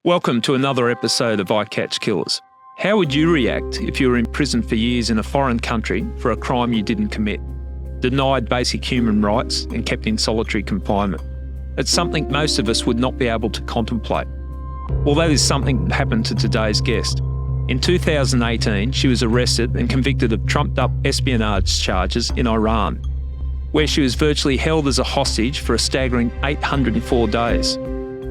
Welcome to another episode of I Catch Killers. How would you react if you were in prison for years in a foreign country for a crime you didn't commit, denied basic human rights and kept in solitary confinement? It's something most of us would not be able to contemplate. Well, that is something that happened to today's guest. In 2018, she was arrested and convicted of trumped-up espionage charges in Iran, where she was virtually held as a hostage for a staggering 804 days.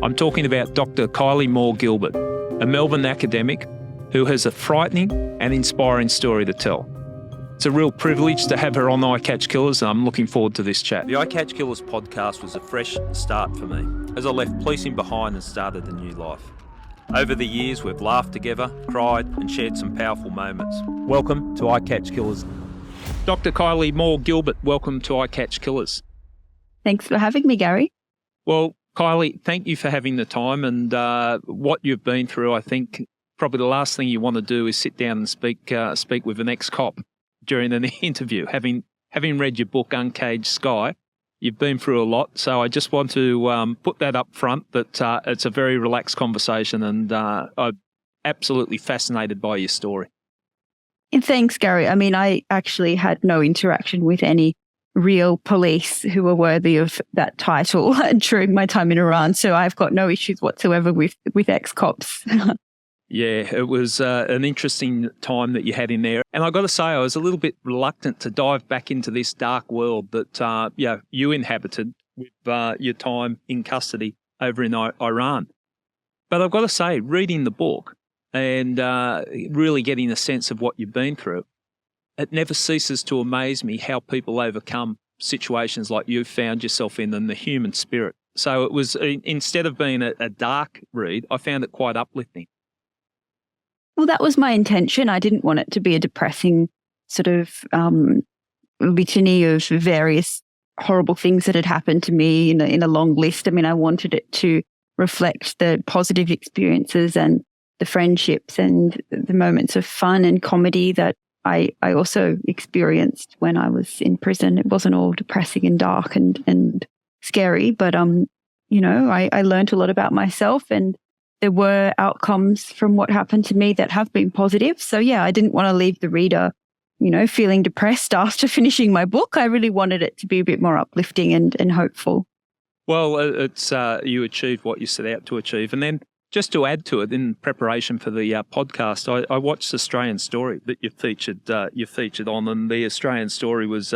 I'm talking about Dr. Kylie Moore-Gilbert, a Melbourne academic who has a frightening and inspiring story to tell. It's a real privilege to have her on I Catch Killers, and I'm looking forward to this chat. The I Catch Killers podcast was a fresh start for me, as I left policing behind and started a new life. Over the years, we've laughed together, cried, and shared some powerful moments. Welcome to I Catch Killers. Dr. Kylie Moore-Gilbert, welcome to I Catch Killers. Thanks for having me, Gary. Well, Kylie, thank you for having the time, and what you've been through. I think probably the last thing you want to do is sit down and speak with an ex-cop during an interview. Having read your book, Uncaged Sky, you've been through a lot, so I just want to put that up front, that it's a very relaxed conversation, and I'm absolutely fascinated by your story. And thanks, Gary. I mean, I actually had no interaction with any real police who were worthy of that title during my time in Iran, so I've got no issues whatsoever with ex-cops. Yeah, it was an interesting time that you had in there. And I got to say, I was a little bit reluctant to dive back into this dark world that you inhabited with your time in custody over in Iran. But I've got to say, reading the book and really getting a sense of what you've been through, it never ceases to amaze me how people overcome situations like you've found yourself in, and the human spirit. So it was, instead of being a dark read, I found it quite uplifting. Well, that was my intention. I didn't want it to be a depressing sort of litany of various horrible things that had happened to me in a long list. I mean, I wanted it to reflect the positive experiences and the friendships and the moments of fun and comedy that I also experienced when I was in prison. It wasn't all depressing and dark and scary, but I learned a lot about myself, and there were outcomes from what happened to me that have been positive. So yeah, I didn't want to leave the reader, feeling depressed after finishing my book. I really wanted it to be a bit more uplifting and hopeful. Well, it's you achieved what you set out to achieve. And then just to add to it, in preparation for the podcast, I watched Australian Story that you featured on, and the Australian Story was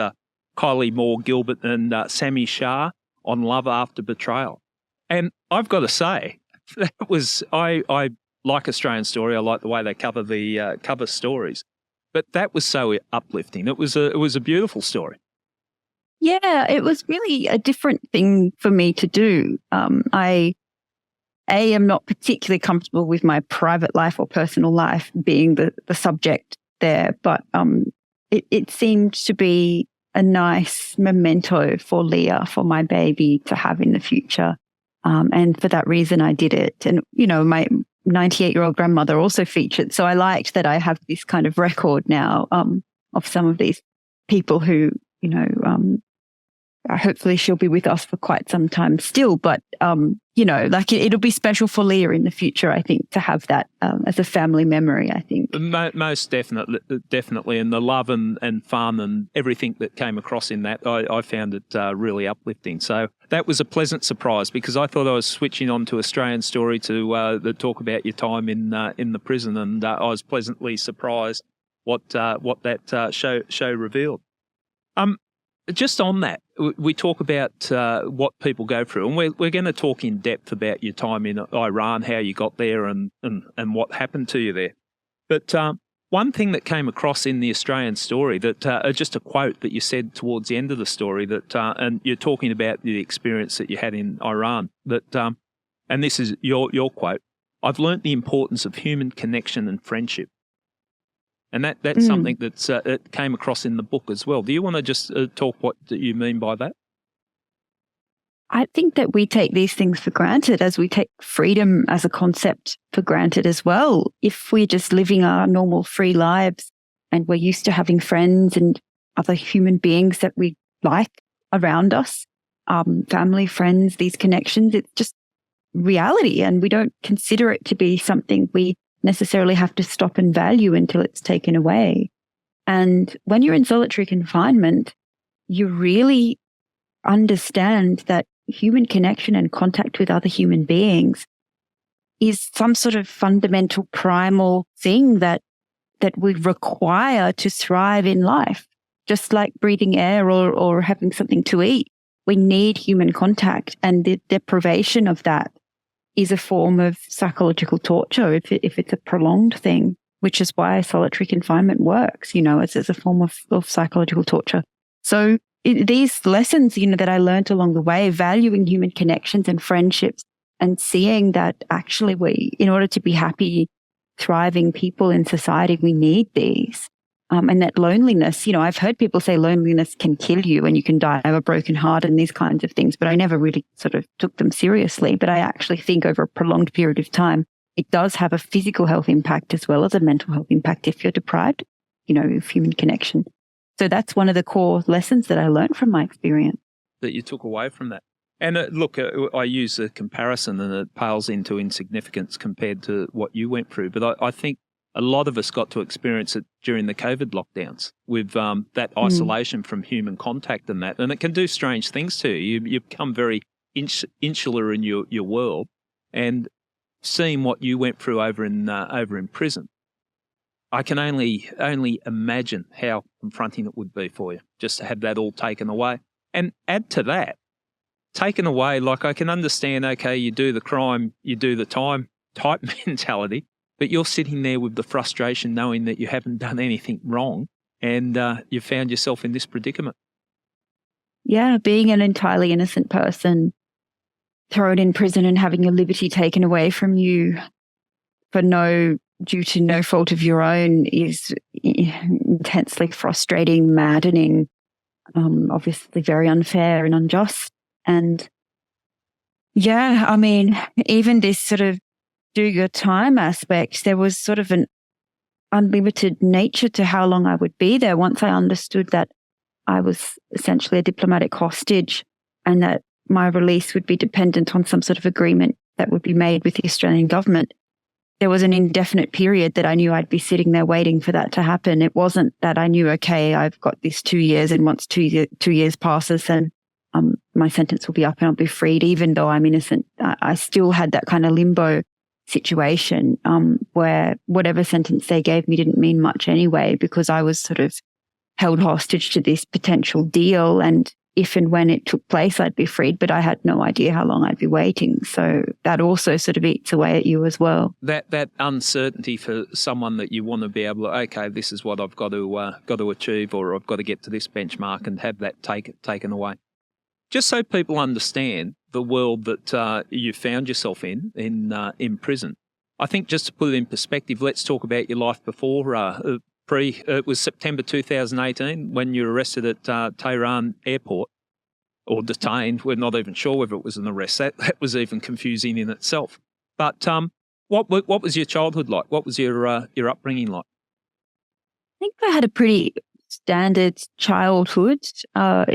Kylie Moore-Gilbert and Sammy Shah on Love After Betrayal. And I've got to say, that was, I like Australian Story. I like the way they cover the cover stories, but that was so uplifting. It was a beautiful story. Yeah, it was really a different thing for me to do. I am not particularly comfortable with my private life or personal life being the subject there, but it seemed to be a nice memento for Leah, for my baby, to have in the future. And for that reason, I did it. And, my 98-year-old grandmother also featured. So I liked that I have this kind of record now of some of these people who, hopefully she'll be with us for quite some time still. But, it'll be special for Leah in the future, I think, to have that as a family memory, I think. Most definitely. And the love and fun and everything that came across in that, I found it really uplifting. So that was a pleasant surprise, because I thought I was switching on to Australian Story to talk about your time in the prison, and I was pleasantly surprised what that show revealed. Just on that, we talk about what people go through, and we're going to talk in depth about your time in Iran, how you got there, and what happened to you there. But one thing that came across in the Australian Story, that just a quote that you said towards the end of the story, that and you're talking about the experience that you had in Iran, that and this is your quote: "I've learnt the importance of human connection and friendship." And that's something that's it came across in the book as well. Do you want to just talk what you mean by that? I think that we take these things for granted, as we take freedom as a concept for granted as well. If we're just living our normal free lives and we're used to having friends and other human beings that we like around us, family, friends, these connections, it's just reality, and we don't consider it to be something we necessarily have to stop and value until it's taken away. And when you're in solitary confinement, you really understand that human connection and contact with other human beings is some sort of fundamental primal thing that we require to thrive in life. Just like breathing air or having something to eat, we need human contact, and the deprivation of that is a form of psychological torture if it's a prolonged thing, which is why solitary confinement works, as a form of psychological torture. So these lessons, that I learned along the way, valuing human connections and friendships, and seeing that actually in order to be happy, thriving people in society, we need these. And that loneliness, I've heard people say loneliness can kill you and you can die of a broken heart and these kinds of things, but I never really sort of took them seriously. But I actually think over a prolonged period of time, it does have a physical health impact as well as a mental health impact if you're deprived, of human connection. So that's one of the core lessons that I learned from my experience. That you took away from that. And look, I use a comparison and it pales into insignificance compared to what you went through. But I think a lot of us got to experience it during the COVID lockdowns with that isolation from human contact and that. And it can do strange things to you. You become very insular in your world. And seeing what you went through over in prison, I can only imagine how confronting it would be for you just to have that all taken away. And add to that, taken away, like I can understand, okay, you do the crime, you do the time type mentality, but you're sitting there with the frustration knowing that you haven't done anything wrong and you found yourself in this predicament. Yeah, being an entirely innocent person thrown in prison and having your liberty taken away from you due to no fault of your own is intensely frustrating, maddening, obviously very unfair and unjust. And yeah, I mean, even this sort of do your time aspect, there was sort of an unlimited nature to how long I would be there once I understood that I was essentially a diplomatic hostage and that my release would be dependent on some sort of agreement that would be made with the Australian government. There was an indefinite period that I knew I'd be sitting there waiting for that to happen. It wasn't that I knew, okay, I've got this 2 years and once 2 years passes and my sentence will be up and I'll be freed, even though I'm innocent. I still had that kind of limbo situation where whatever sentence they gave me didn't mean much anyway because I was sort of held hostage to this potential deal, and if and when it took place, I'd be freed, but I had no idea how long I'd be waiting. So that also sort of eats away at you as well. That uncertainty for someone that you want to be able to, okay, this is what I've got to achieve, or I've got to get to this benchmark, and have that taken away. Just so people understand the world that you found yourself in prison, I think just to put it in perspective, let's talk about your life before. It was September 2018 when you were arrested at Tehran airport, or detained. We're not even sure whether it was an arrest. That was even confusing in itself. But what was your childhood like? What was your upbringing like? I think I had a pretty standard childhood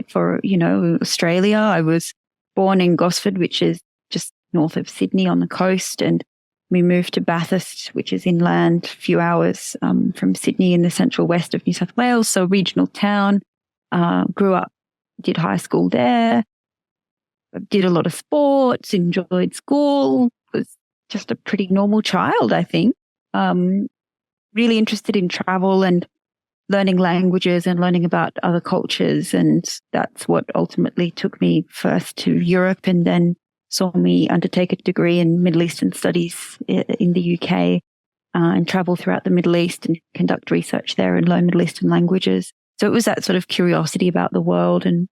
for Australia. I was born in Gosford, which is just north of Sydney on the coast, and we moved to Bathurst, which is inland, a few hours from Sydney in the central west of New South Wales, so a regional town. Grew up, did high school there, did a lot of sports, enjoyed school, was just a pretty normal child, I think. Really interested in travel and learning languages and learning about other cultures, and that's what ultimately took me first to Europe and then saw me undertake a degree in Middle Eastern studies in the UK and travel throughout the Middle East and conduct research there and learn Middle Eastern languages. So it was that sort of curiosity about the world and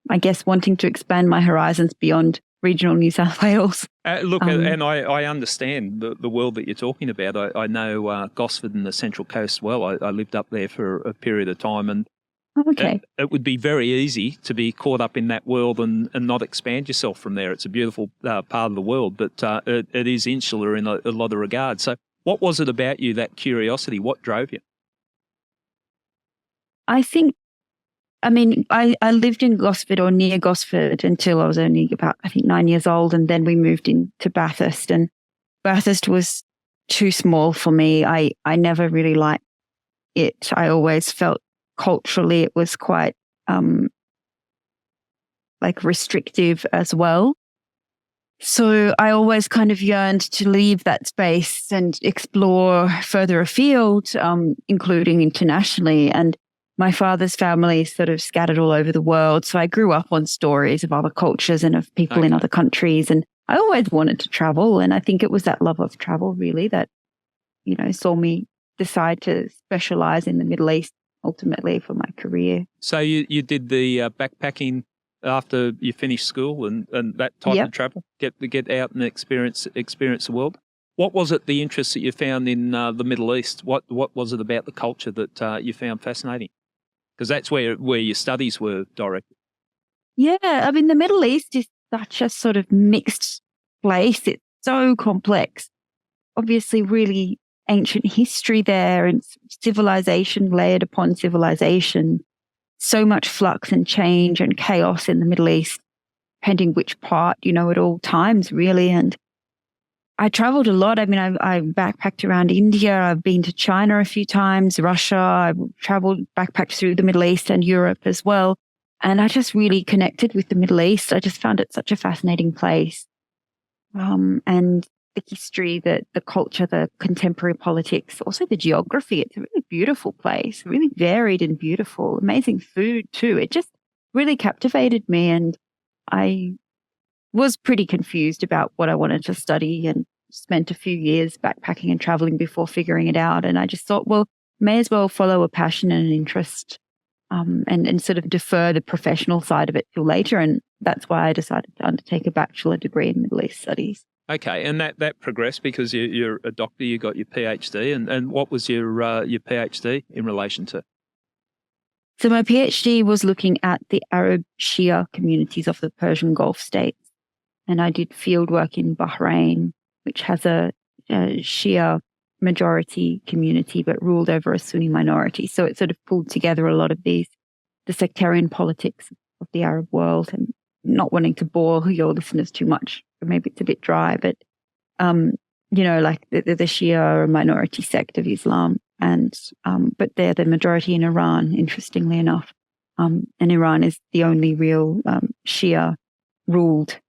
I guess wanting to expand my horizons beyond regional New South Wales. And I understand the world that you're talking about. I know Gosford and the Central Coast well. I lived up there for a period of time, and it would be very easy to be caught up in that world and not expand yourself from there. It's a beautiful part of the world, but it is insular in a lot of regards. So what was it about you, that curiosity? What drove you? I think I mean, I lived in Gosford or near Gosford until I was only about, I think, 9 years old. And then we moved into Bathurst, and Bathurst was too small for me. I never really liked it. I always felt culturally it was quite like restrictive as well. So I always kind of yearned to leave that space and explore further afield, including internationally. And my father's family is sort of scattered all over the world. So I grew up on stories of other cultures and of people in other countries. And I always wanted to travel. And I think it was that love of travel really that, you know, saw me decide to specialize in the Middle East ultimately for my career. So you did the backpacking after you finished school and that type of travel, get out and experience the world. What was it, the interest that you found in the Middle East? What was it about the culture that you found fascinating? Because that's where your studies were directed. Yeah, I mean, the Middle East is such a sort of mixed place. It's so complex. Obviously, really ancient history there and civilization layered upon civilization. So much flux and change and chaos in the Middle East, depending which part, you know, at all times, really. And I traveled a lot. I mean, I backpacked around India. I've been to China a few times, Russia. I've backpacked through the Middle East and Europe as well. And I just really connected with the Middle East. I just found it such a fascinating place. And the history, the culture, the contemporary politics, also the geography. It's a really beautiful place, really varied and beautiful, amazing food too. It just really captivated me. And I was pretty confused about what I wanted to study and spent a few years backpacking and traveling before figuring it out. And I just thought, well, may as well follow a passion and an interest and sort of defer the professional side of it till later. And that's why I decided to undertake a bachelor degree in Middle East studies. Okay, and that progressed because you're a doctor, you got your PhD, and what was your PhD in relation to? So my PhD was looking at the Arab Shia communities of the Persian Gulf states, and I did field work in Bahrain, which has a Shia majority community but ruled over a Sunni minority. So it sort of pulled together a lot of the sectarian politics of the Arab world, and not wanting to bore your listeners too much. Maybe it's a bit dry, but, you know, like the Shia are a minority sect of Islam, and but they're the majority in Iran, interestingly enough. And Iran is the only real Shia-ruled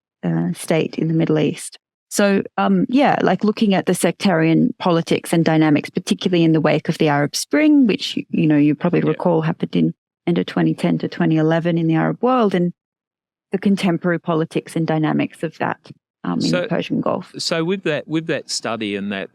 state in the Middle East. So, like looking at the sectarian politics and dynamics, particularly in the wake of the Arab Spring, which, you know, you probably recall happened in end of 2010 to 2011 in the Arab world, and the contemporary politics and dynamics of that in the Persian Gulf. So with that study and that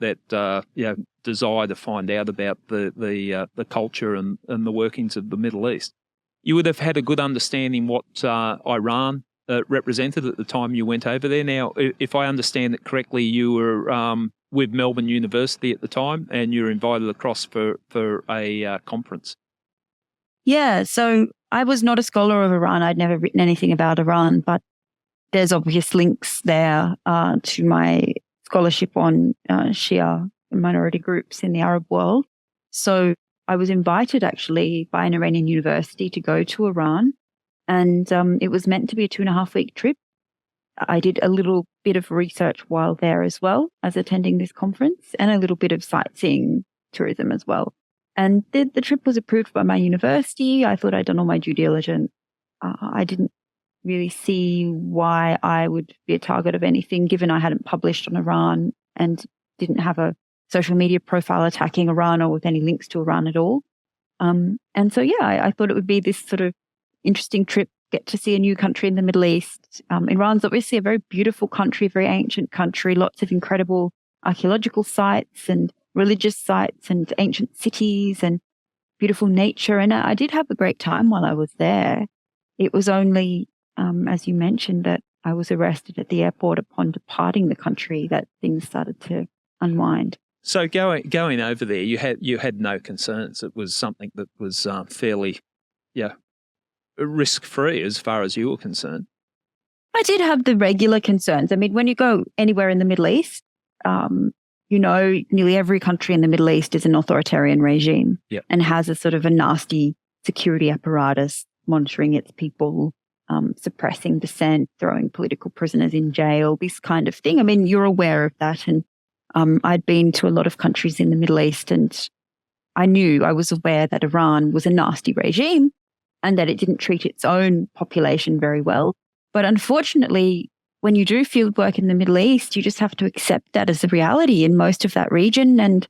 desire to find out about the culture and the workings of the Middle East, you would have had a good understanding what Iran represented at the time you went over there. Now, if I understand it correctly, you were with Melbourne University at the time, and you were invited across for a conference. Yeah, so I was not a scholar of Iran. I'd never written anything about Iran, but there's obvious links there to my scholarship on Shia minority groups in the Arab world. So I was invited actually by an Iranian university to go to Iran, and it was meant to be a 2.5-week trip. I did a little bit of research while there as well as attending this conference, and a little bit of sightseeing tourism as well. And the trip was approved by my university. I thought I'd done all my due diligence. I didn't really see why I would be a target of anything, given I hadn't published on Iran and didn't have a social media profile attacking Iran or with any links to Iran at all. And so, I thought it would be this sort of interesting trip, get to see a new country in the Middle East. Iran's obviously a very beautiful country, very ancient country, lots of incredible archaeological sites and religious sites and ancient cities and beautiful nature. And I did have a great time while I was there. It was only, as you mentioned, that I was arrested at the airport upon departing the country that things started to unwind. So going over there, you had no concerns. It was something that was fairly, risk-free as far as you were concerned. I did have the regular concerns. I mean, when you go anywhere in the Middle East, nearly every country in the Middle East is an authoritarian regime and has a sort of a nasty security apparatus. monitoring its people, suppressing dissent, throwing political prisoners in jail, this kind of thing. I mean, you're aware of that. And I'd been to a lot of countries in the Middle East, and I was aware that Iran was a nasty regime and that it didn't treat its own population very well. But unfortunately, when you do field work in the Middle East, you just have to accept that as a reality in most of that region and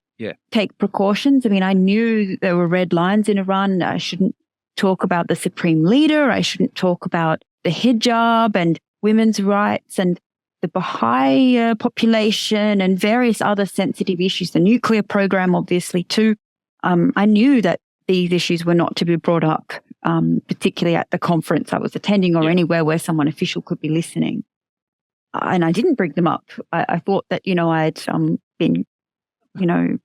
take precautions. I mean, I knew there were red lines in Iran. I shouldn't talk about the supreme leader. I shouldn't talk about the hijab and women's rights and the Baha'i population and various other sensitive issues, the nuclear program, obviously, too. I knew that these issues were not to be brought up, particularly at the conference I was attending or anywhere where someone official could be listening. And I didn't bring them up. I thought that, I'd been,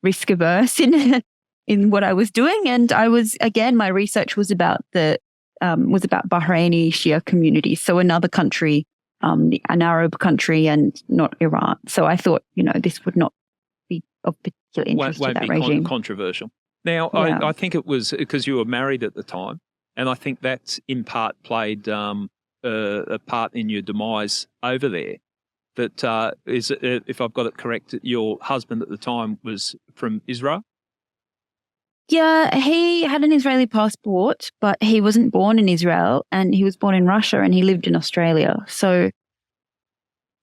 risk averse in what I was doing. And I was, again, my research was about Bahraini Shia communities. So another country, an Arab country and not Iran. So I thought, this would not be of particular interest to that regime. Won't be controversial. Now, I think it was because you were married at the time, and I think that's in part played a part in your demise over there. That if I've got it correct, your husband at the time was from Israel? Yeah, he had an Israeli passport, but he wasn't born in Israel, and he was born in Russia, and he lived in Australia. So,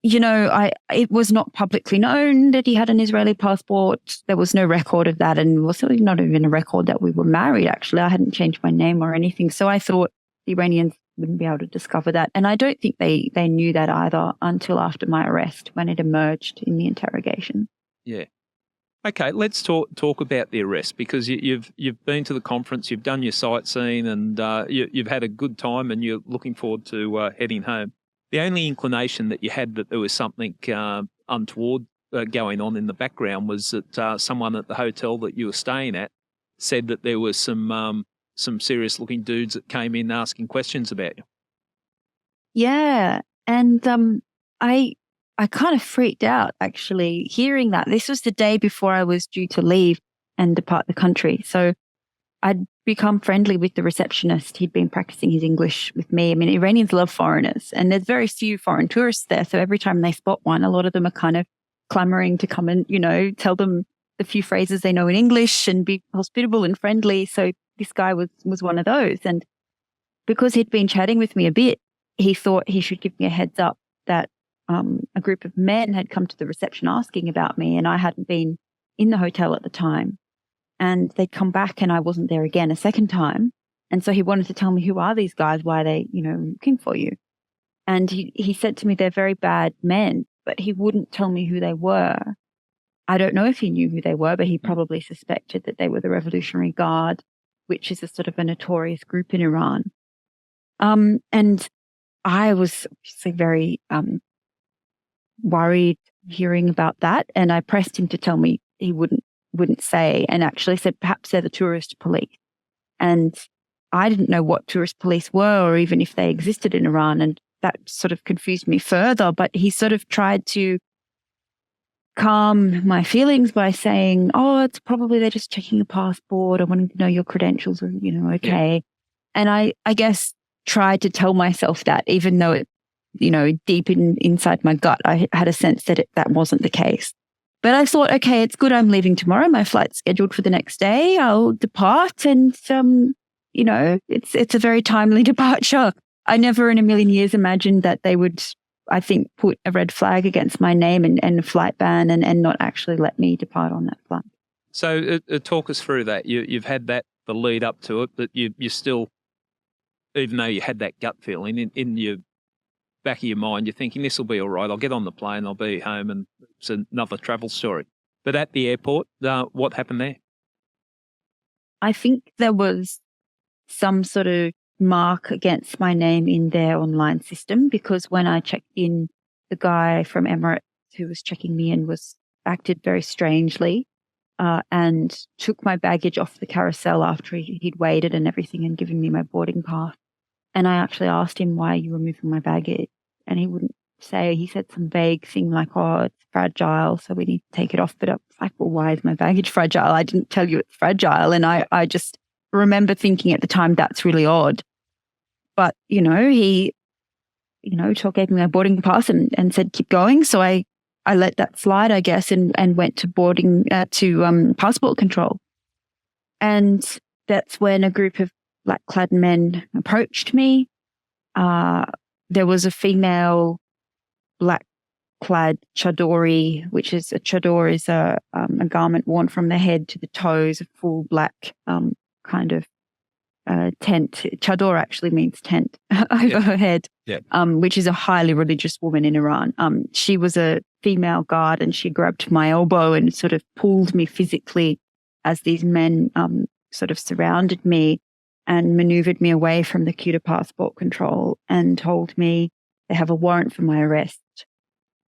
it was not publicly known that he had an Israeli passport. There was no record of that, and also not even a record that we were married, actually. I hadn't changed my name or anything. So I thought the Iranians wouldn't be able to discover that. And I don't think they knew that either until after my arrest, when it emerged in the interrogation. Yeah. Okay, let's talk about the arrest, because you've been to the conference, you've done your sightseeing, and you've had a good time, and you're looking forward to heading home. The only inclination that you had that there was something untoward going on in the background was that someone at the hotel that you were staying at said that there was some serious-looking dudes that came in asking questions about you. Yeah, and I kind of freaked out, actually, hearing that. This was the day before I was due to leave and depart the country. So I'd become friendly with the receptionist. He'd been practicing his English with me. I mean, Iranians love foreigners, and there's very few foreign tourists there. So every time they spot one, a lot of them are kind of clamoring to come and, tell them the few phrases they know in English and be hospitable and friendly. So this guy was one of those. And because he'd been chatting with me a bit, he thought he should give me a heads up that a group of men had come to the reception asking about me, and I hadn't been in the hotel at the time. And they'd come back and I wasn't there again a second time. And so he wanted to tell me, who are these guys? Why are they, looking for you? And he said to me, they're very bad men, but he wouldn't tell me who they were. I don't know if he knew who they were, but he probably suspected that they were the Revolutionary Guard, which is a sort of a notorious group in Iran. And I was obviously very worried hearing about that. And I pressed him to tell me. He wouldn't say, and actually said perhaps they're the tourist police. And I didn't know what tourist police were, or even if they existed in Iran. And that sort of confused me further. But he sort of tried to calm my feelings by saying, oh, it's probably they're just checking your passport or wanting to know your credentials are, okay. Yeah. And I guess tried to tell myself that, even though it, deep inside my gut, I had a sense that that wasn't the case. But I thought, okay, it's good I'm leaving tomorrow. My flight's scheduled for the next day. I'll depart, and, it's a very timely departure. I never in a million years imagined that they would, I think, put a red flag against my name and a flight ban and not actually let me depart on that flight. So talk us through that. You've had that, the lead up to it, but you still, even though you had that gut feeling in your back of your mind, you're thinking, this will be all right. I'll get on the plane, I'll be home, and it's another travel story. But at the airport, what happened there? I think there was some sort of mark against my name in their online system, because when I checked in, the guy from Emirates who was checking me in acted very strangely and took my baggage off the carousel after he'd weighed it and everything and given me my boarding pass. And I actually asked him, why are you removing my baggage? And he wouldn't say. He said some vague thing like, oh, it's fragile, so we need to take it off. But I was like, well, why is my baggage fragile? I didn't tell you it's fragile. And I just remember thinking at the time, that's really odd. But, he, gave me my boarding pass and said, keep going. So I let that slide, I guess, and went to passport control. And that's when a group of black-clad men approached me. There was a female black-clad chadori, which is a garment worn from the head to the toes, a full black kind of tent. Chador actually means tent over her head, which is a highly religious woman in Iran. She was a female guard, and she grabbed my elbow and sort of pulled me physically as these men sort of surrounded me and maneuvered me away from the queue to passport control and told me they have a warrant for my arrest.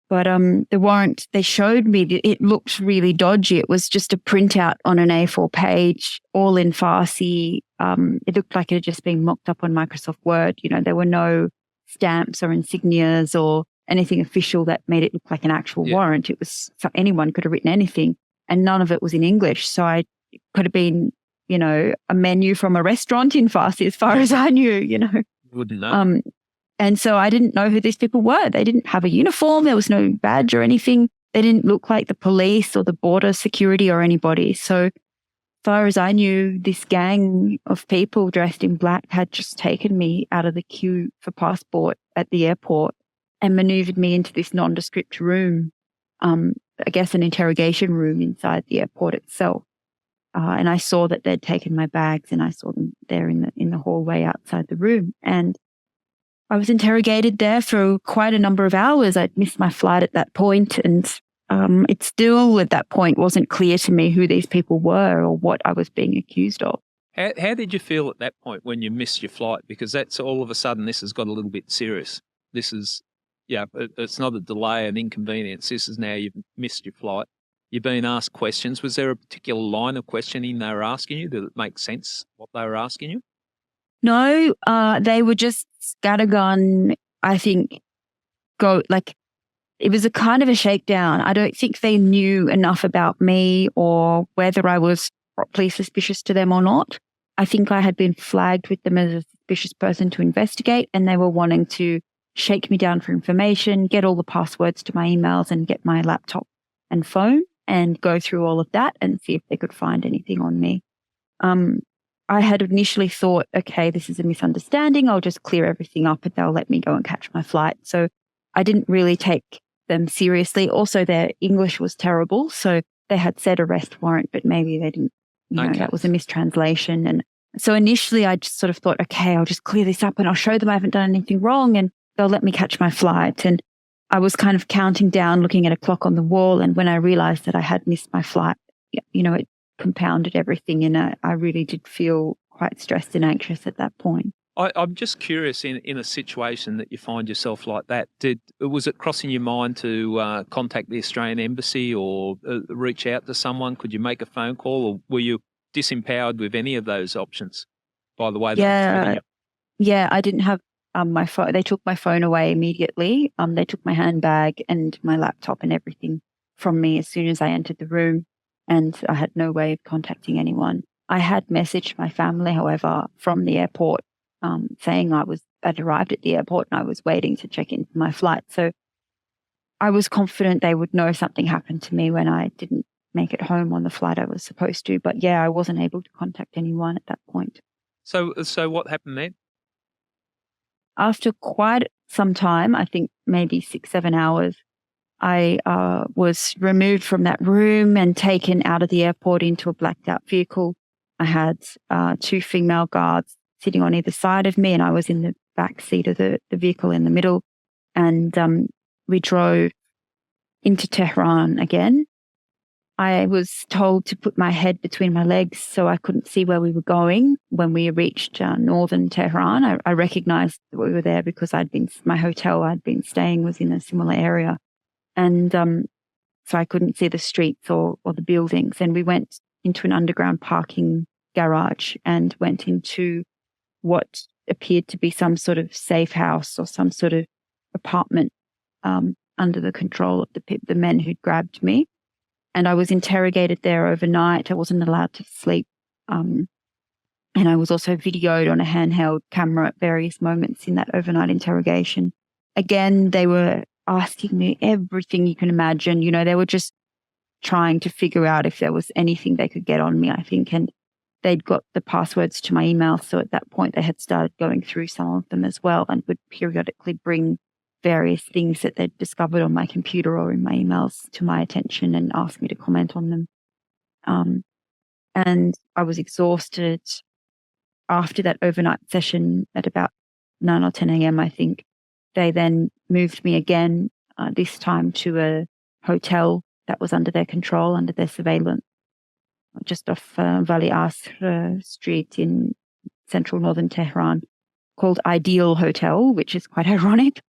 But the warrant, they showed me, it looked really dodgy. It was just a printout on an A4 page, all in Farsi. It looked like it had just been mocked up on Microsoft Word. There were no stamps or insignias or anything official that made it look like an actual warrant. It was, so anyone could have written anything, and none of it was in English. So it could have been, a menu from a restaurant in Farsi as far as I knew, Wouldn't know. And so I didn't know who these people were. They didn't have a uniform. There was no badge or anything. They didn't look like the police or the border security or anybody. So as far as I knew, this gang of people dressed in black had just taken me out of the queue for passport at the airport and maneuvered me into this nondescript room, I guess an interrogation room inside the airport itself. And I saw that they'd taken my bags, and I saw them there in the hallway outside the room. And I was interrogated there for quite a number of hours. I'd missed my flight at that point, and it still at that point wasn't clear to me who these people were or what I was being accused of. How did you feel at that point when you missed your flight? Because that's all of a sudden this has got a little bit serious. This is, it's not a delay, an inconvenience. This is now you've missed your flight. You've been asked questions. Was there a particular line of questioning they were asking you? Did it make sense what they were asking you? No, they were just scattergun, I think, it was a kind of a shakedown. I don't think they knew enough about me or whether I was properly suspicious to them or not. I think I had been flagged with them as a suspicious person to investigate, and they were wanting to shake me down for information, get all the passwords to my emails and get my laptop and phone and go through all of that and see if they could find anything on me. I had initially thought, okay, this is a misunderstanding. I'll just clear everything up and they'll let me go and catch my flight. So I didn't really take them seriously. Also, their English was terrible. So they had said arrest warrant, but maybe they didn't, that was a mistranslation. And so initially I just sort of thought, okay, I'll just clear this up and I'll show them I haven't done anything wrong and they'll let me catch my flight. And I was kind of counting down, looking at a clock on the wall. And when I realized that I had missed my flight, it compounded everything, and I really did feel quite stressed and anxious at that point. I'm just curious, in a situation that you find yourself like that, was it crossing your mind to contact the Australian Embassy or reach out to someone? Could you make a phone call, or were you disempowered with any of those options by the way that I didn't have my phone. They took my phone away immediately. They took my handbag and my laptop and everything from me as soon as I entered the room. And I had no way of contacting anyone. I had messaged my family, however, from the airport, saying I'd arrived at the airport and I was waiting to check in for my flight. So I was confident they would know something happened to me when I didn't make it home on the flight I was supposed to. But I wasn't able to contact anyone at that point. So what happened then? After quite some time, I think maybe 6-7 hours, I was removed from that room and taken out of the airport into a blacked out vehicle. I had 2 female guards sitting on either side of me, and I was in the back seat of the vehicle in the middle. And we drove into Tehran again. I was told to put my head between my legs so I couldn't see where we were going. When we reached northern Tehran, I recognized that we were there because my hotel I'd been staying was in a similar area. And so I couldn't see the streets or the buildings. And we went into an underground parking garage and went into what appeared to be some sort of safe house or some sort of apartment under the control of the men who'd grabbed me. And I was interrogated there overnight. I wasn't allowed to sleep. And I was also videoed on a handheld camera at various moments in that overnight interrogation. Again, they were asking me everything you can imagine. You know, they were just trying to figure out if there was anything they could get on me, I think. And they'd got the passwords to my email. So at that point, they had started going through some of them as well and would periodically bring various things that they'd discovered on my computer or in my emails to my attention and ask me to comment on them. And I was exhausted after that overnight session at about 9 or 10 a.m., I think. They then moved me again, this time to a hotel that was under their control, under their surveillance, just off Vali Asr Street in central northern Tehran, called Ideal Hotel, which is quite ironic.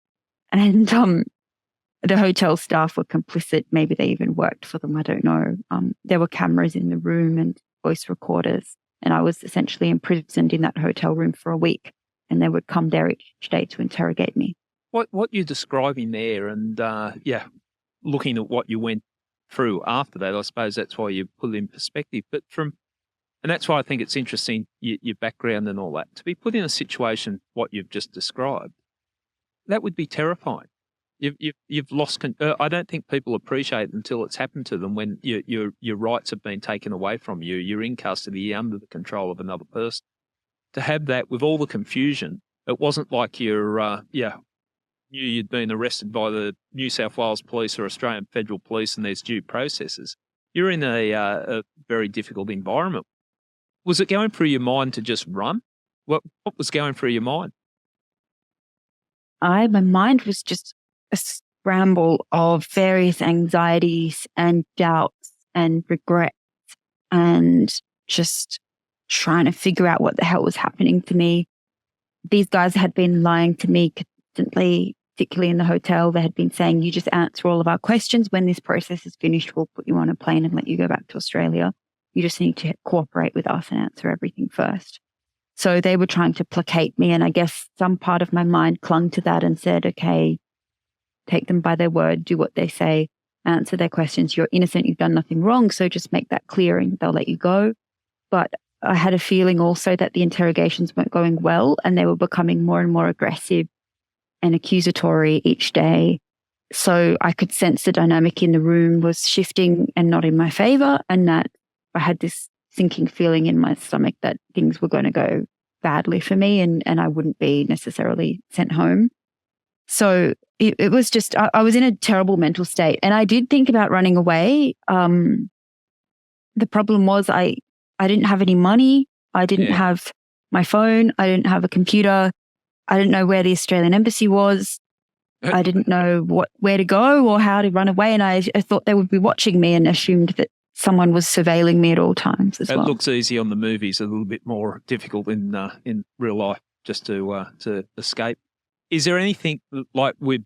And the hotel staff were complicit. Maybe they even worked for them. I don't know. There were cameras in the room and voice recorders. And I was essentially imprisoned in that hotel room for a week. And they would come there each day to interrogate me. What you're describing there and, looking at what you went through after that, I suppose that's why you put it in perspective. But and that's why I think it's interesting, your background and all that. To be put in a situation, what you've just described, that would be terrifying. You've lost. I don't think people appreciate it until it's happened to them when your rights have been taken away from you. You're in custody under the control of another person. To have that with all the confusion, it wasn't like knew you'd been arrested by the New South Wales Police or Australian Federal Police and there's due processes. You're in a very difficult environment. Was it going through your mind to just run? What was going through your mind? My mind was just a scramble of various anxieties and doubts and regrets and just trying to figure out what the hell was happening to me. These guys had been lying to me constantly, particularly in the hotel. They had been saying, you just answer all of our questions. When this process is finished, we'll put you on a plane and let you go back to Australia. You just need to cooperate with us and answer everything first. So they were trying to placate me. And I guess some part of my mind clung to that and said, okay, take them by their word, do what they say, answer their questions. You're innocent. You've done nothing wrong. So just make that clear and they'll let you go. But I had a feeling also that the interrogations weren't going well and they were becoming more and more aggressive and accusatory each day. So I could sense the dynamic in the room was shifting and not in my favor, and that I had this sinking feeling in my stomach that things were going to go badly for me and I wouldn't be necessarily sent home. So it was just, I was in a terrible mental state and I did think about running away. The problem was I didn't have any money. I didn't have my phone. I didn't have a computer. I didn't know where the Australian embassy was. I didn't know where to go or how to run away. And I thought they would be watching me and assumed that someone was surveilling me at all times as well. It looks easy on the movies, a little bit more difficult in real life just to escape. Is there anything, like with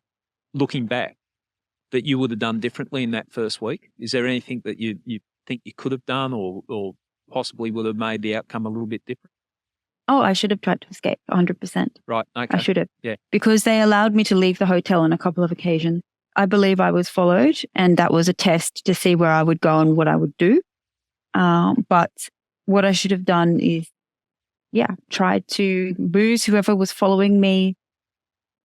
looking back, that you would have done differently in that first week? Is there anything that you think you could have done or possibly would have made the outcome a little bit different? Oh, I should have tried to escape 100%. Right, okay. I should have. Yeah. Because they allowed me to leave the hotel on a couple of occasions. I believe I was followed and that was a test to see where I would go and what I would do. But what I should have done is, tried to booze whoever was following me,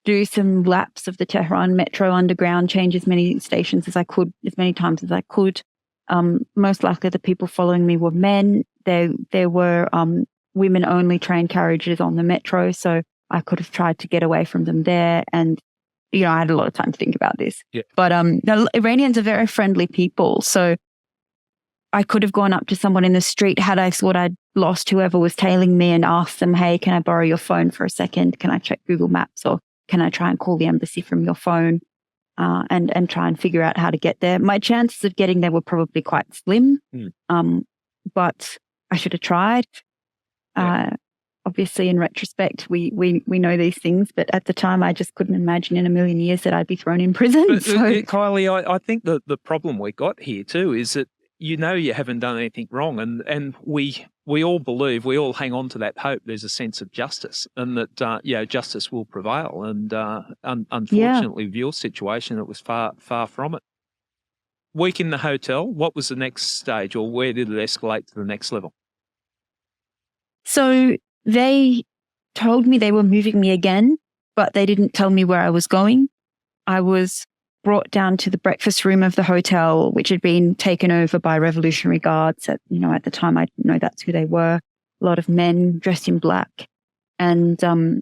do some laps of the Tehran Metro Underground, change as many stations as I could, as many times as I could. Most likely the people following me were men. There were women-only train carriages on the metro, so I could have tried to get away from them there. And, I had a lot of time to think about this. Yeah. But the Iranians are very friendly people, so I could have gone up to someone in the street had I thought I'd lost whoever was tailing me and asked them, hey, can I borrow your phone for a second? Can I check Google Maps or can I try and call the embassy from your phone and try and figure out how to get there? My chances of getting there were probably quite slim, but I should have tried. Yeah. Obviously, in retrospect, we know these things, but at the time, I just couldn't imagine in a million years that I'd be thrown in prison. But, Kylie, I think the problem we got here too is that you haven't done anything wrong, and we all believe, we all hang on to that hope. There's a sense of justice, and that justice will prevail. And unfortunately, with your situation, it was far from it. Week in the hotel, what was the next stage, or where did it escalate to the next level? So they told me they were moving me again, but they didn't tell me where I was going. I was brought down to the breakfast room of the hotel, which had been taken over by Revolutionary Guards. At the time, I didn't know that's who they were. A lot of men dressed in black. And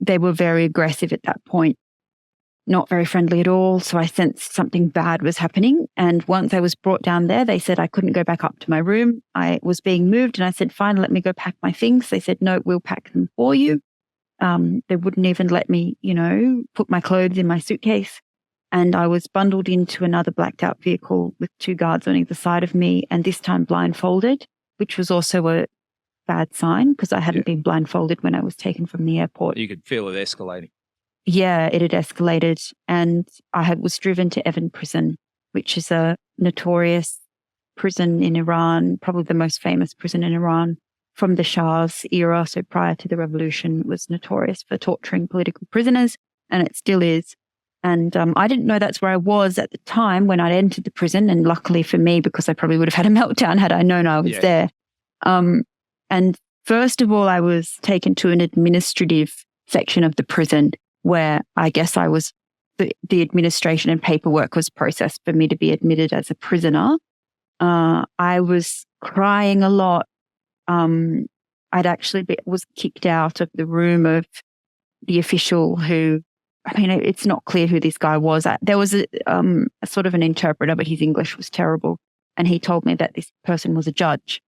they were very aggressive at that point, not very friendly at all. So I sensed something bad was happening. And once I was brought down there, they said I couldn't go back up to my room. I was being moved and I said, fine, let me go pack my things. They said, no, we'll pack them for you. They wouldn't even let me, put my clothes in my suitcase. And I was bundled into another blacked out vehicle with 2 guards on either side of me, and this time blindfolded, which was also a bad sign because I hadn't been blindfolded when I was taken from the airport. You could feel it escalating. Yeah, it had escalated, and I was driven to Evin prison, which is a notorious prison in Iran, probably the most famous prison in Iran from the Shah's era. So prior to the revolution, it was notorious for torturing political prisoners, and it still is. And I didn't know that's where I was at the time when I entered the prison. And luckily for me, because I probably would have had a meltdown had I known I was there. And first of all, I was taken to an administrative section of the prison where I guess I was, the administration and paperwork was processed for me to be admitted as a prisoner. I was crying a lot. Was kicked out of the room of the official who, it's not clear who this guy was. There was a sort of an interpreter, but his English was terrible. And he told me that this person was a judge.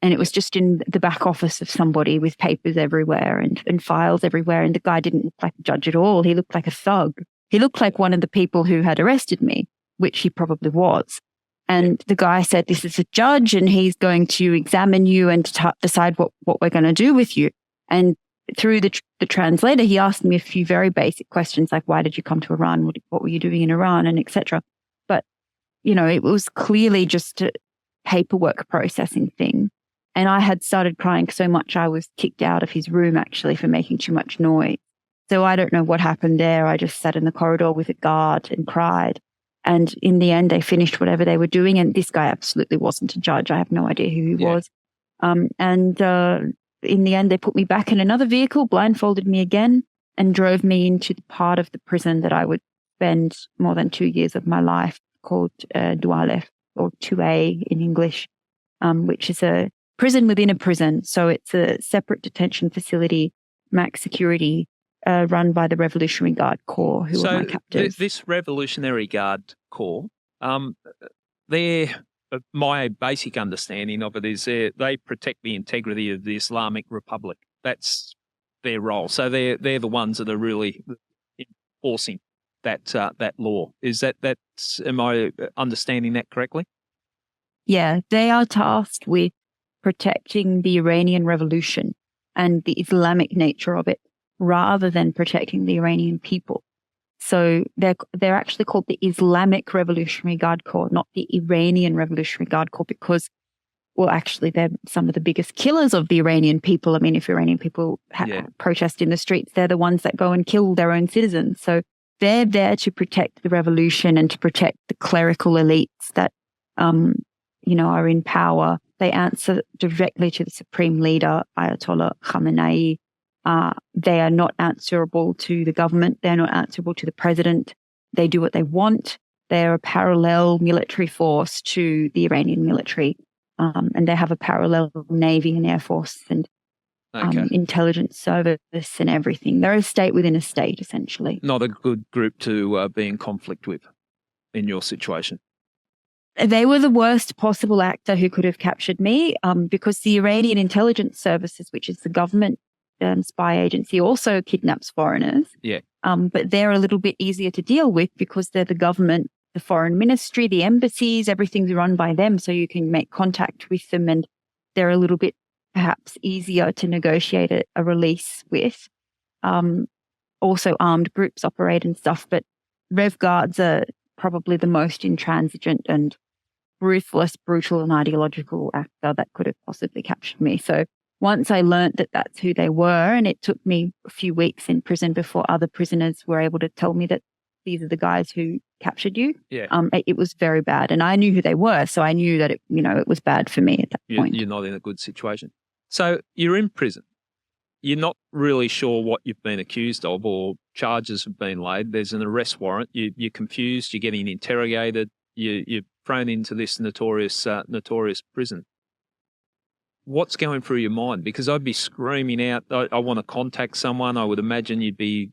And it was just in the back office of somebody with papers everywhere and files everywhere. And the guy didn't look like a judge at all. He looked like a thug. He looked like one of the people who had arrested me, which he probably was. And the guy said, this is a judge and he's going to examine you and decide what we're going to do with you. And through the translator, he asked me a few very basic questions like, why did you come to Iran? What were you doing in Iran? And etc. But, it was clearly just a paperwork processing thing. And I had started crying so much I was kicked out of his room actually for making too much noise. So I don't know what happened there. I just sat in the corridor with a guard and cried. And in the end, they finished whatever they were doing. And this guy absolutely wasn't a judge. I have no idea who he was. In the end, they put me back in another vehicle, blindfolded me again, and drove me into the part of the prison that I would spend more than 2 years of my life called Dualef, or 2A in English, which is a prison within a prison. So it's a separate detention facility, max security, run by the Revolutionary Guard Corps, who are my captors. This Revolutionary Guard Corps, my basic understanding of it is they protect the integrity of the Islamic Republic. That's their role. So they're the ones that are really enforcing that law. Is am I understanding that correctly? Yeah, they are tasked with protecting the Iranian revolution and the Islamic nature of it, rather than protecting the Iranian people. So they're actually called the Islamic Revolutionary Guard Corps, not the Iranian Revolutionary Guard Corps, because, well, actually, they're some of the biggest killers of the Iranian people. I mean, if Iranian people protest in the streets, they're the ones that go and kill their own citizens. So they're there to protect the revolution and to protect the clerical elites that, are in power. They answer directly to the supreme leader, Ayatollah Khamenei. They are not answerable to the government. They're not answerable to the president. They do what they want. They're a parallel military force to the Iranian military. And they have a parallel Navy and Air Force and intelligence service and everything. They're a state within a state, essentially. Not a good group to be in conflict with in your situation. They were the worst possible actor who could have captured me because the Iranian intelligence services, which is the government spy agency, also kidnaps foreigners. Yeah. But they're a little bit easier to deal with because they're the government, the foreign ministry, the embassies, everything's run by them. So you can make contact with them and they're a little bit perhaps easier to negotiate a release with. Also armed groups operate and stuff, but Rev Guards are probably the most intransigent and ruthless, brutal and ideological actor that could have possibly captured me. So once I learnt that that's who they were, and it took me a few weeks in prison before other prisoners were able to tell me that these are the guys who captured you. Yeah. It was very bad. And I knew who they were, so I knew that it was bad for me at that point. You're not in a good situation. So you're in prison. You're not really sure what you've been accused of or charges have been laid. There's an arrest warrant. You're confused. You're getting interrogated. You're thrown into this notorious prison. What's going through your mind? Because I'd be screaming out, I want to contact someone. I would imagine you'd be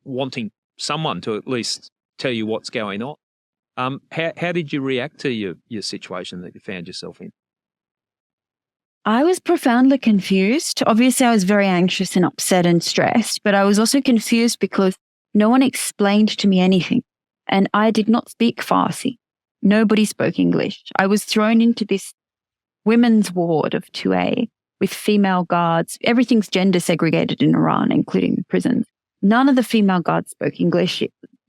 wanting someone to at least tell you what's going on. How did you react to your situation that you found yourself in? I was profoundly confused. Obviously, I was very anxious and upset and stressed, but I was also confused because no one explained to me anything. And I did not speak Farsi. Nobody spoke English. I was thrown into this women's ward of 2A with female guards. Everything's gender segregated in Iran, including the prisons. None of the female guards spoke English.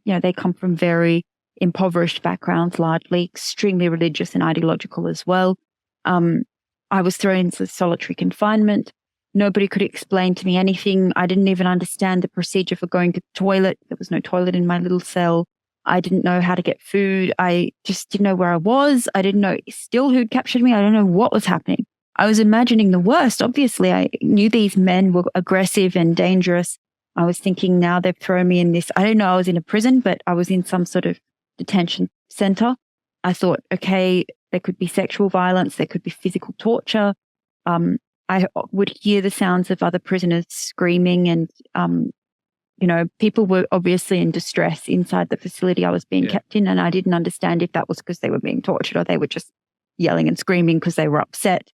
They come from very impoverished backgrounds, largely extremely religious and ideological as well. I was thrown into solitary confinement. Nobody could explain to me anything. I didn't even understand the procedure for going to the toilet. There was no toilet in my little cell. I didn't know how to get food. I just didn't know where I was. I didn't know still who'd captured me. I don't know what was happening. I was imagining the worst. Obviously, I knew these men were aggressive and dangerous. I was thinking, now they've thrown me in this. I didn't know I was in a prison, but I was in some sort of detention center. I thought, okay, there could be sexual violence. There could be physical torture. I would hear the sounds of other prisoners screaming and, people were obviously in distress inside the facility I was being kept in. And I didn't understand if that was because they were being tortured or they were just yelling and screaming because they were upset.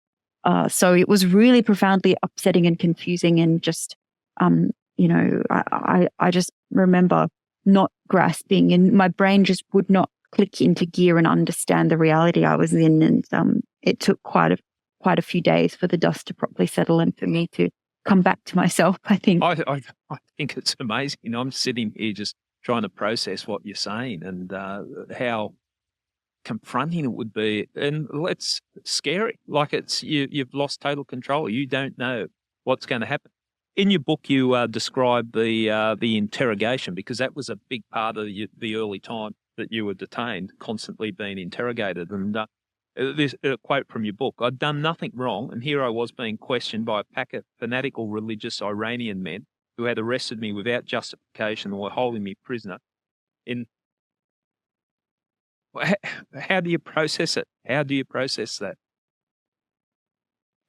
So it was really profoundly upsetting and confusing and just, I just remember not grasping and my brain just would not click into gear and understand the reality I was in. And it took quite a few days for the dust to properly settle and for me to come back to myself, I think. I think it's amazing. I'm sitting here just trying to process what you're saying and how confronting it would be. And it's scary. Like you've lost total control. You don't know what's going to happen. In your book, you describe the interrogation because that was a big part of the early time that you were detained, constantly being interrogated. And this quote from your book, "I'd done nothing wrong, and here I was being questioned by a pack of fanatical religious Iranian men who had arrested me without justification and were holding me prisoner." How do you process it? How do you process that?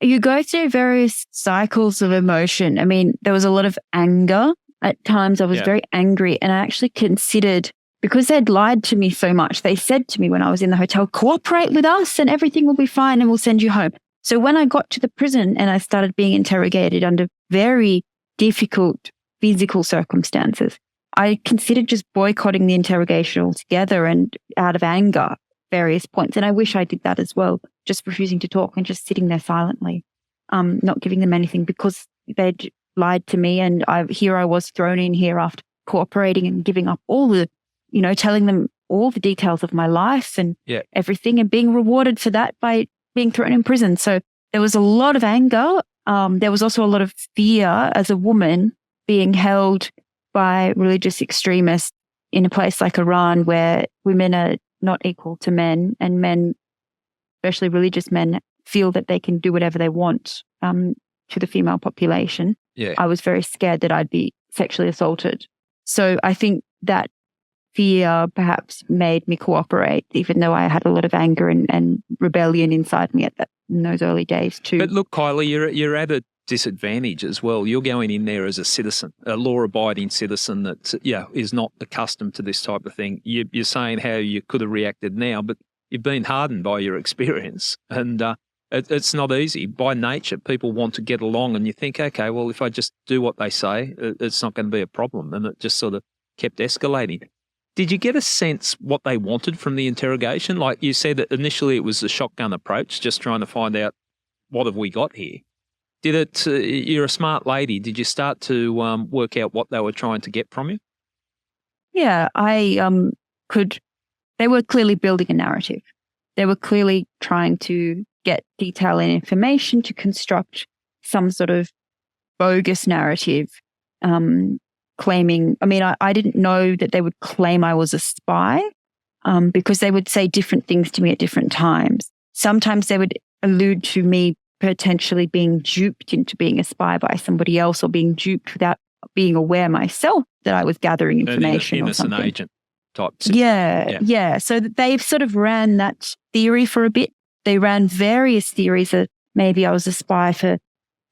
You go through various cycles of emotion. I mean, there was a lot of anger. At times I was very angry, and I actually considered, because they'd lied to me so much, they said to me when I was in the hotel, cooperate with us and everything will be fine and we'll send you home. So when I got to the prison and I started being interrogated under very difficult physical circumstances, I considered just boycotting the interrogation altogether and out of anger, various points. And I wish I did that as well, just refusing to talk and just sitting there silently, not giving them anything because they'd lied to me. And here I was thrown in here after cooperating and giving up all the, telling them all the details of my life and everything and being rewarded for that by being thrown in prison. So there was a lot of anger. There was also a lot of fear as a woman being held by religious extremists in a place like Iran where women are not equal to men and men, especially religious men, feel that they can do whatever they want to the female population. Yeah. I was very scared that I'd be sexually assaulted. So I think that fear perhaps made me cooperate, even though I had a lot of anger and rebellion inside me in those early days too. But look, Kylie, you're at a disadvantage as well. You're going in there as a citizen, a law-abiding citizen that is not accustomed to this type of thing. You're saying how you could have reacted now, but you've been hardened by your experience, and it's not easy. By nature, people want to get along, and you think, okay, well, if I just do what they say, it's not going to be a problem, and it just sort of kept escalating. Did you get a sense what they wanted from the interrogation? Like you said that initially it was the shotgun approach, just trying to find out what have we got here. Did it? You're a smart lady. Did you start to work out what they were trying to get from you? Yeah, I could. They were clearly building a narrative. They were clearly trying to get detail and information to construct some sort of bogus narrative, claiming. I mean, I didn't know that they would claim I was a spy, because they would say different things to me at different times. Sometimes they would allude to me potentially being duped into being a spy by somebody else, or being duped without being aware myself that I was gathering information or something. Innocent agent type. Yeah. So they've sort of ran that theory for a bit. They ran various theories that maybe I was a spy for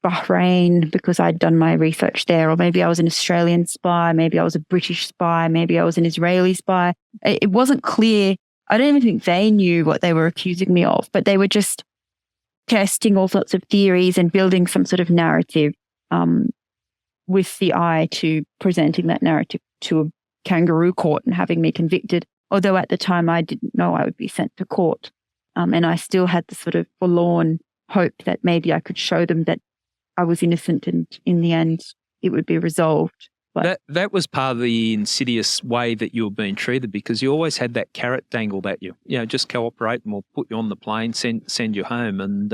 Bahrain because I'd done my research there, or maybe I was an Australian spy, maybe I was a British spy, maybe I was an Israeli spy. It wasn't clear. I don't even think they knew what they were accusing me of, but they were just testing all sorts of theories and building some sort of narrative with the eye to presenting that narrative to a kangaroo court and having me convicted. Although at the time I didn't know I would be sent to court. And I still had the sort of forlorn hope that maybe I could show them that I was innocent, and in the end it would be resolved. But that was part of the insidious way that you were being treated, because you always had that carrot dangled at you. Just cooperate and we'll put you on the plane, send you home. And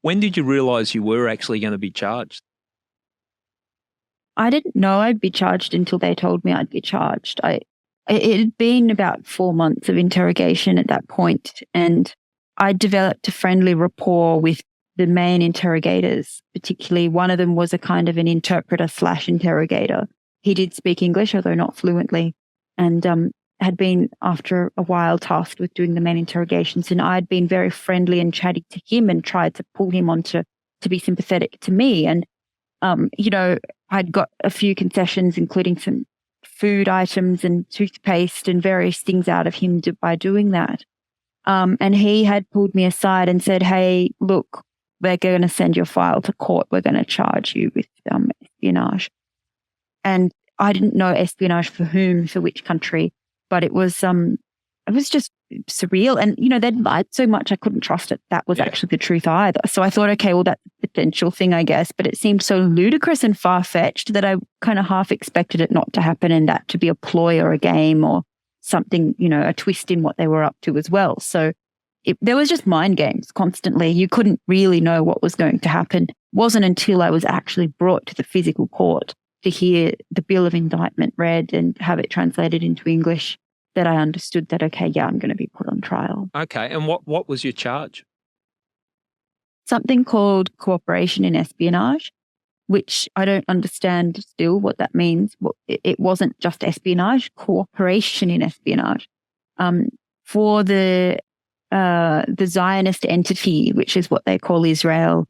when did you realise you were actually going to be charged? I didn't know I'd be charged until they told me I'd be charged. It had been about 4 months of interrogation at that point, and I developed a friendly rapport with the main interrogators. Particularly, one of them was a kind of an interpreter/interrogator. He did speak English, although not fluently, and had been, after a while, tasked with doing the main interrogations. And I'd been very friendly and chatty to him and tried to pull him on to be sympathetic to me. And, I'd got a few concessions, including some food items and toothpaste and various things out of him by doing that. And he had pulled me aside and said, "Hey, look, we're going to send your file to court. We're going to charge you with espionage." And I didn't know espionage for whom, for which country, but it was just surreal. And, they'd lied so much I couldn't trust it. That was actually the truth either. So I thought, okay, well, that's a potential thing, I guess. But it seemed so ludicrous and far-fetched that I kind of half expected it not to happen, and that to be a ploy or a game or something, a twist in what they were up to as well. So there was just mind games constantly. You couldn't really know what was going to happen. It wasn't until I was actually brought to the physical court to hear the bill of indictment read and have it translated into English that I understood that, okay, yeah, I'm going to be put on trial. Okay. And what was your charge? Something called cooperation in espionage, which I don't understand still what that means. It wasn't just espionage, cooperation in espionage. For the Zionist entity, which is what they call Israel.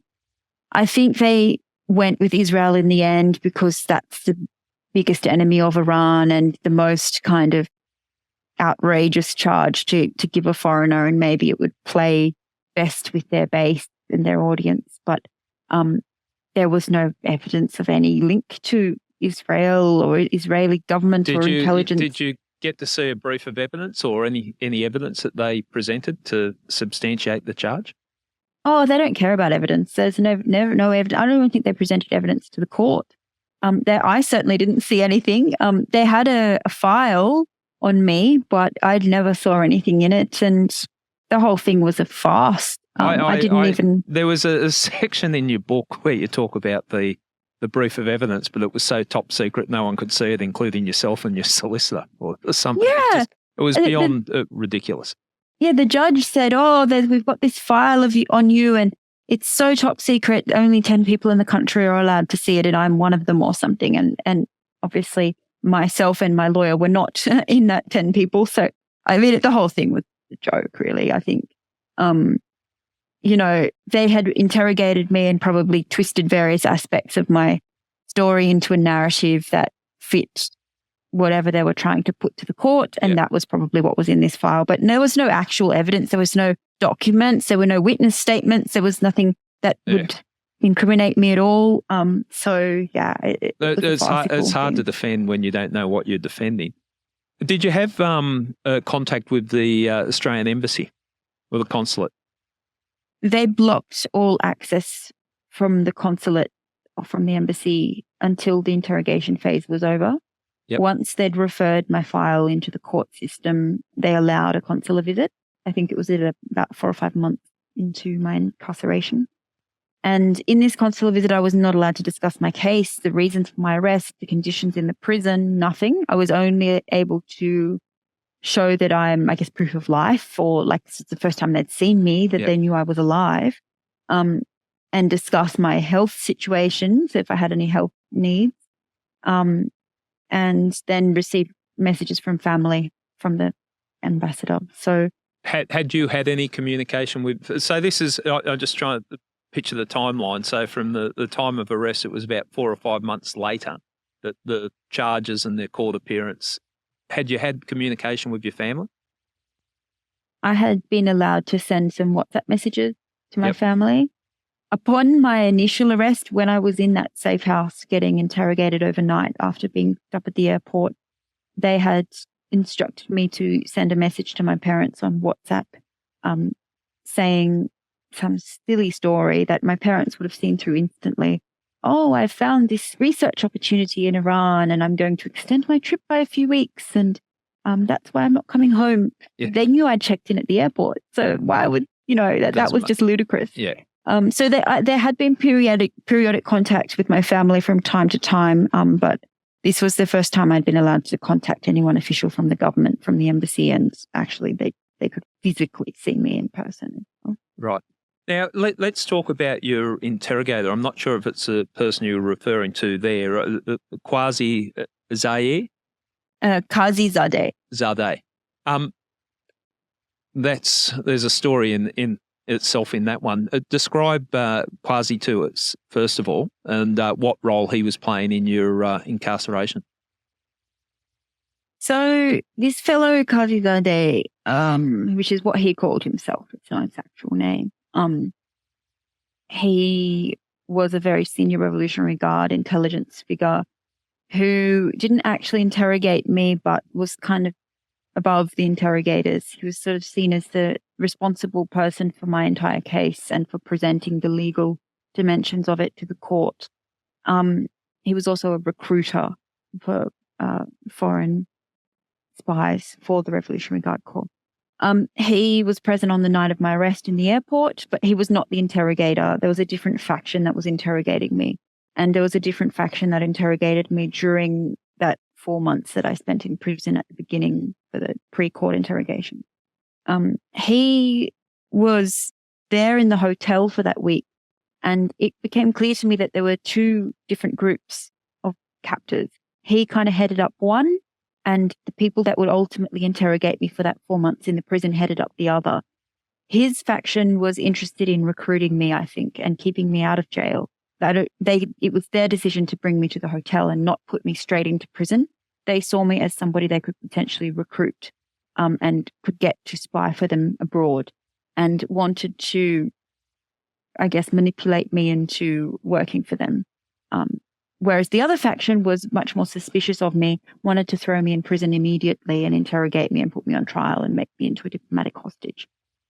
I think they went with Israel in the end because that's the biggest enemy of Iran and the most kind of outrageous charge to give a foreigner, and maybe it would play best with their base and their audience. But there was no evidence of any link to Israel or Israeli government or intelligence. Did you get to see a brief of evidence or any evidence that they presented to substantiate the charge? Oh, they don't care about evidence. There's no evidence. I don't even think they presented evidence to the court. I certainly didn't see anything. They had a file on me, but I never saw anything in it, and the whole thing was a farce. I didn't even. There was a section in your book where you talk about the brief of evidence, but it was so top secret no one could see it, including yourself and your solicitor or something. Yeah. It was beyond ridiculous. Yeah, the judge said, we've got this file on you and it's so top secret, only 10 people in the country are allowed to see it and I'm one of them or something. And obviously myself and my lawyer were not in that 10 people. So, I mean, the whole thing was a joke, really, I think. They had interrogated me and probably twisted various aspects of my story into a narrative that fit whatever they were trying to put to the court. And that was probably what was in this file. But there was no actual evidence. There was no documents. There were no witness statements. There was nothing that would incriminate me at all. It's hard to defend when you don't know what you're defending. Did you have contact with the Australian Embassy or the consulate? They blocked all access from the consulate or from the embassy until the interrogation phase was over. Yep. Once they'd referred my file into the court system, they allowed a consular visit. I think it was about 4 or 5 months into my incarceration. And in this consular visit, I was not allowed to discuss my case, the reasons for my arrest, the conditions in the prison, nothing. I was only able to show that I'm, I guess, proof of life, or like this is the first time they'd seen me, that they knew I was alive. and discuss my health situations if I had any health needs, and then receive messages from family from the ambassador. So, had you had any communication with? So this is I'm just trying to picture the timeline. So from the time of arrest, it was about 4 or 5 months later that the charges and their court appearance. Had you had communication with your family? I had been allowed to send some WhatsApp messages to my family. Upon my initial arrest, when I was in that safe house getting interrogated overnight after being up at the airport, they had instructed me to send a message to my parents on WhatsApp saying some silly story that my parents would have seen through instantly. Oh, I found this research opportunity in Iran and I'm going to extend my trip by a few weeks and that's why I'm not coming home. Yeah. They knew I'd checked in at the airport. So why would, that was just ludicrous. Yeah. So there had been periodic contact with my family from time to time, but this was the first time I'd been allowed to contact anyone official from the government, from the embassy, and actually they could physically see me in person. Right. Now, let's talk about your interrogator. I'm not sure if it's a person you're referring to there, Quasi Zaire? Qazi Zadeh. Zadeh. There's a story in itself in that one. Describe Quasi to us, first of all, and what role he was playing in your incarceration. So this fellow Qazi Zadeh, which is what he called himself, it's not his actual name, he was a very senior Revolutionary Guard intelligence figure who didn't actually interrogate me, but was kind of above the interrogators. He was sort of seen as the responsible person for my entire case and for presenting the legal dimensions of it to the court. He was also a recruiter for foreign spies for the Revolutionary Guard Corps. He was present on the night of my arrest in the airport, but he was not the interrogator. There was a different faction that was interrogating me. And there was a different faction that interrogated me during that 4 months that I spent in prison at the beginning for the pre-court interrogation. He was there in the hotel for that week, and it became clear to me that there were two different groups of captors. He kind of headed up one, and the people that would ultimately interrogate me for that 4 months in the prison headed up the other. His faction was interested in recruiting me, I think, and keeping me out of jail. It was their decision to bring me to the hotel and not put me straight into prison. They saw me as somebody they could potentially recruit and could get to spy for them abroad, and wanted to, I guess, manipulate me into working for them. Whereas the other faction was much more suspicious of me, wanted to throw me in prison immediately and interrogate me and put me on trial and make me into a diplomatic hostage.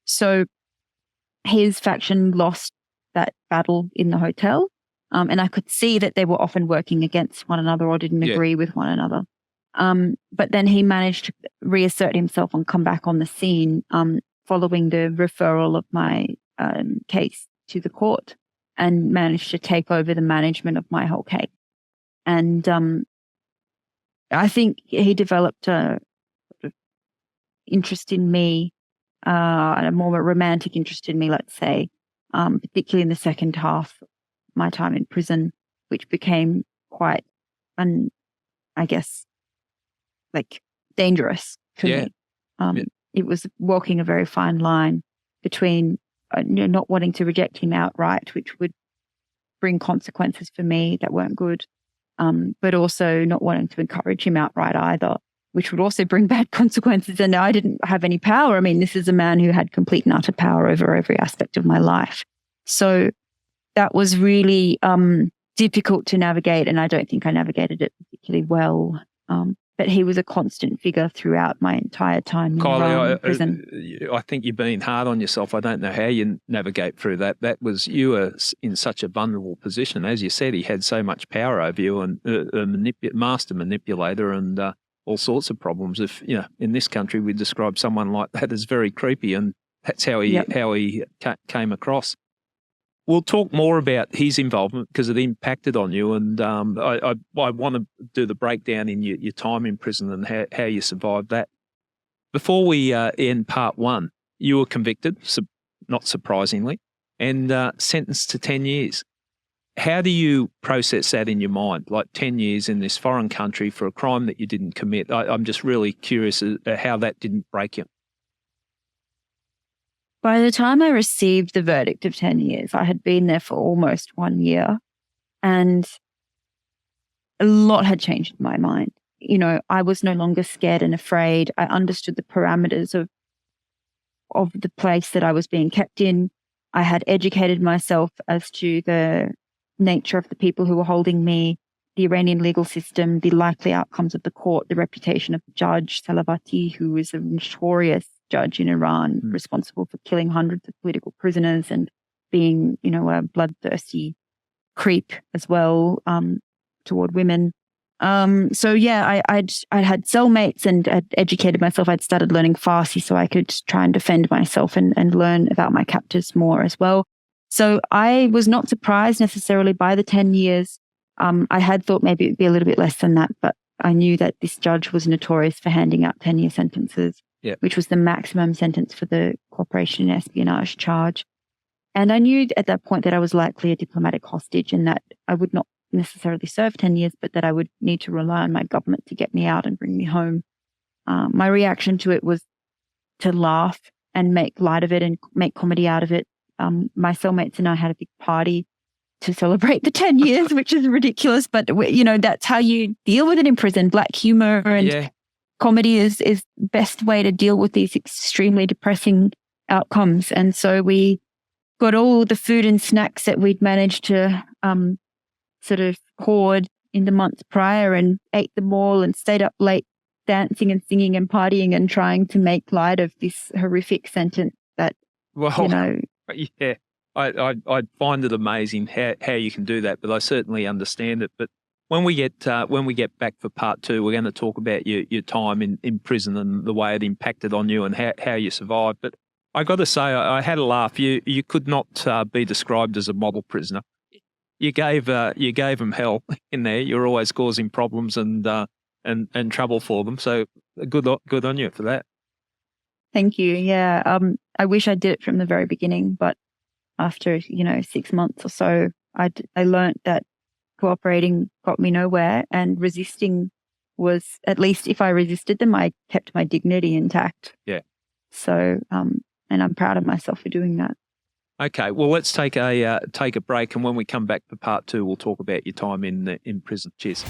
So his faction lost that battle in the hotel. And I could see that they were often working against one another or didn't agree with one another. But then he managed to reassert himself and come back on the scene following the referral of my case to the court, and managed to take over the management of my whole case. And I think he developed a sort of interest in me, a more romantic interest in me, let's say, particularly in the second half of my time in prison, which became quite, I guess, like dangerous for me. It was walking a very fine line between not wanting to reject him outright, which would bring consequences for me that weren't good, but also not wanting to encourage him outright either, which would also bring bad consequences. And I didn't have any power. I mean, this is a man who had complete and utter power over every aspect of my life. So that was really difficult to navigate, and I don't think I navigated it particularly well. But he was a constant figure throughout my entire time in Kylie, prison. I think you're being hard on yourself. I don't know how you navigate through that. You were in such a vulnerable position. As you said, he had so much power over you, and a master manipulator, and all sorts of problems. If in this country we describe someone like that as very creepy, and that's how he came across. We'll talk more about his involvement because it impacted on you, and I want to do the breakdown in your time in prison and how you survived that. Before we end part one, you were convicted, not surprisingly, and sentenced to 10 years. How do you process that in your mind? Like 10 years in this foreign country for a crime that you didn't commit. I'm just really curious how that didn't break you. By the time I received the verdict of 10 years, I had been there for almost 1 year, and a lot had changed in my mind. You know, I was no longer scared and afraid. I understood the parameters of the place that I was being kept in. I had educated myself as to the nature of the people who were holding me, the Iranian legal system, the likely outcomes of the court, the reputation of the judge, Salavati, who was a notorious judge in Iran, responsible for killing hundreds of political prisoners and being, you know, a bloodthirsty creep as well toward women. So yeah, I'd had cellmates and I'd educated myself. I'd started learning Farsi so I could try and defend myself and learn about my captors more as well. So I was not surprised necessarily by the 10 years. I had thought maybe it would be a little bit less than that, but I knew that this judge was notorious for handing out 10-year sentences, which was the maximum sentence for the cooperation and espionage charge. And I knew at that point that I was likely a diplomatic hostage and that I would not necessarily serve 10 years, but that I would need to rely on my government to get me out and bring me home. My reaction to it was to laugh and make light of it and make comedy out of it. My cellmates and I had a big party to celebrate the 10 years, which is ridiculous, but you know, that's how you deal with it in prison. Black humor and comedy is best way to deal with these extremely depressing outcomes. And so we got all the food and snacks that we'd managed to sort of hoard in the months prior and ate them all and stayed up late dancing and singing and partying and trying to make light of this horrific sentence that, you know. Yeah, I find it amazing how you can do that, but I certainly understand it. But when we get back for part 2, we're going to talk about your time in prison and the way it impacted on you and how you survived. But I got to say, I had a laugh. You could not be described as a model prisoner. You gave them hell in there. You're always causing problems and trouble for them. So good on you for that. Thank you. Yeah. I wish I did it from the very beginning, but after 6 months or so, I learned that cooperating got me nowhere, and resisting was, at least if I resisted them, I kept my dignity intact. Yeah. So and I'm proud of myself for doing that. Okay, well, let's take a break, and when we come back for part 2, we'll talk about your time in prison. Cheers.